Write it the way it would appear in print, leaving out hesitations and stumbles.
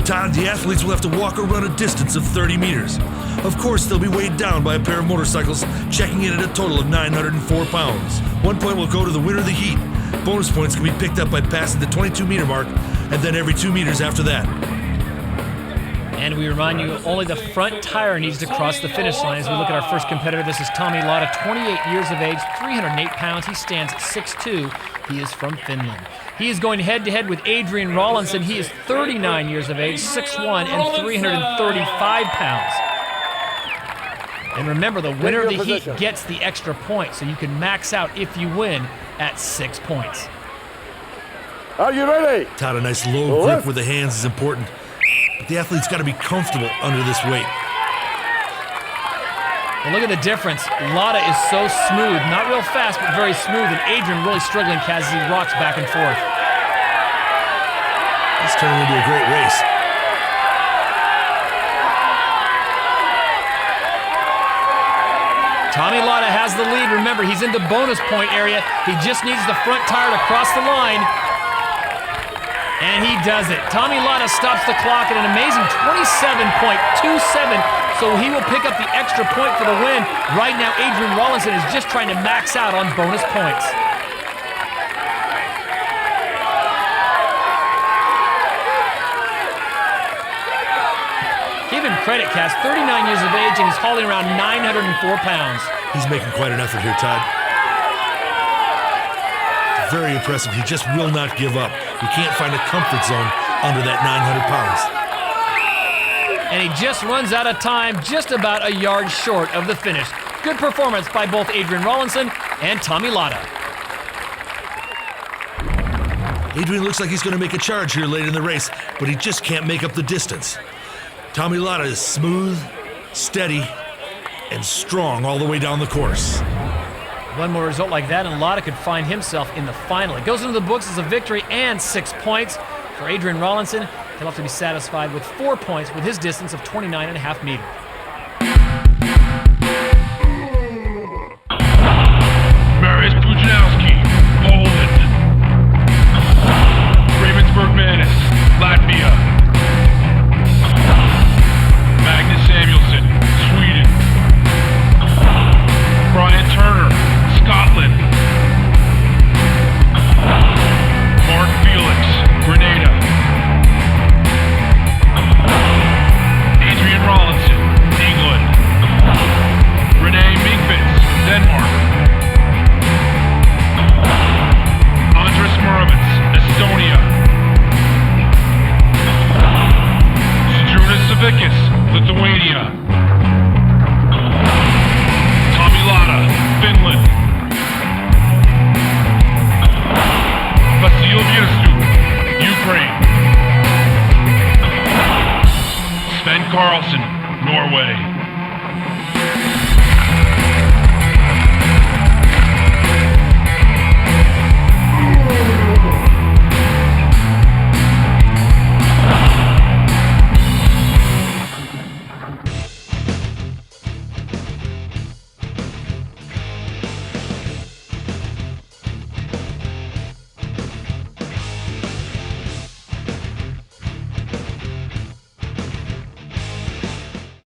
Todd, the athletes will have to walk or run a distance of 30 meters. Of course, they'll be weighed down by a pair of motorcycles, checking in at a total of 904 pounds. 1 point will go to the winner of the heat. Bonus points can be picked up by passing the 22-meter mark, and then every 2 meters after that. And we remind you, only the front tire needs to cross the finish line. As we look at our first competitor, this is Tomi Lotta, 28 years of age, 308 pounds. He stands 6'2". He is from Finland. He is going head-to-head with Adrian Rollinson. He is 39 years of age, 6'1", and 335 pounds. And remember, the winner of the heat gets the extra point, so you can max out if you win at 6 points. Are you ready? Todd, a nice low grip with the hands is important. But the athlete's got to be comfortable under this weight. And look at the difference. Lotta is so smooth, not real fast, but very smooth, and Adrian really struggling as he rocks back and forth. It's turning into a great race. Tomi Lotta has the lead. Remember, he's in the bonus point area. He just needs the front tire to cross the line. And he does it. Tomi Lotta stops the clock at an amazing 27.27, so he will pick up the extra point for the win. Right now, Adrian Rollinson is just trying to max out on bonus points. Give him credit, Cass. 39 years of age, and he's hauling around 904 pounds. He's making quite an effort here, Todd. Very impressive. He just will not give up. He can't find a comfort zone under that 900 pounds. And he just runs out of time, just about a yard short of the finish. Good performance by both Adrian Rollinson and Tomi Lotta. Adrian looks like he's going to make a charge here late in the race, but he just can't make up the distance. Tomi Lotta is smooth, steady, and strong all the way down the course. One more result like that, and Lotta could find himself in the final. It goes into the books as a victory and 6 points. For Adrian Rollinson, he'll have to be satisfied with 4 points with his distance of 29.5 meters. Poland. Ravensburg, Magnus, Latvia. Magnus Samuelsson, Sweden. Brian Turner, Scotland. Mark Felix, Grenada. Adrian Rollinson, England. Renee Minkvitz, Denmark. Andres Murovets, Estonia. SAVICKAS, Lithuania. Tomi Lotta, Finland. Vasil Virstu, Ukraine. Svend Karlsen, Norway.